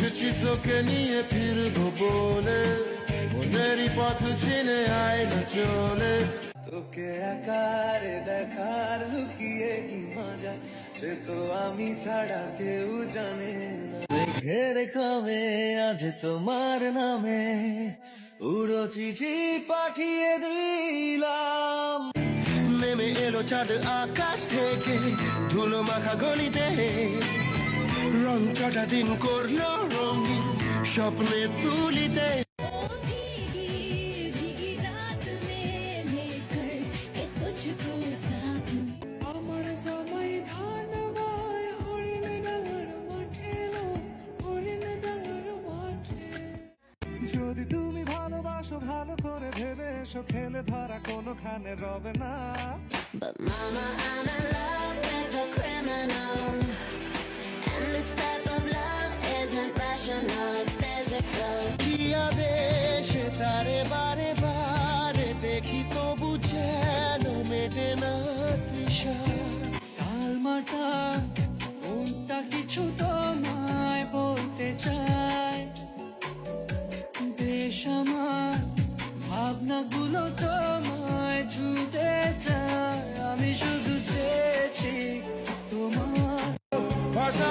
এসেছি তোকে নিয়ে ফিরবো বলে, মনেরই পথ চিনে আয় না চলে। তোকে আকারে দেখার লুকিয়ে কি মজা, সে তো আমি ছাড়া কেউ জানে না। ঘের খাবে আজ তোমার নামে, উড়ো চিঠি পাঠিয়ে দিলাম। নেমে এলো চাঁদ আকাশ থেকে, ধুলো মাখা গলিতে, রং চটা দিন করলো রঙিন স্বপ্নে তুলিতে। भीगी भीगी रात में लेकर के तुझको साथ में আমার জামাই ধান বায় হরিণ ডাঙার মাঠে লো, হরিণ ডাঙার মাঠে। যদি তুমি ভালোবাসো ভালো করে ভেবে এসো, খেলে ধরা কোনোখানে রবে না। But mama, I'm in love with a criminal, and this type of love isn't rational, it's physical. দিয়া বেশে তারে বারে বারে দেখি তবু যেন মেটে না তৃষা। তালমাটা কোনটা কিছু তোমায় বলতে চায়, বেশ আমার ভাবনাগুলো তোমায় ছুঁতে চায়।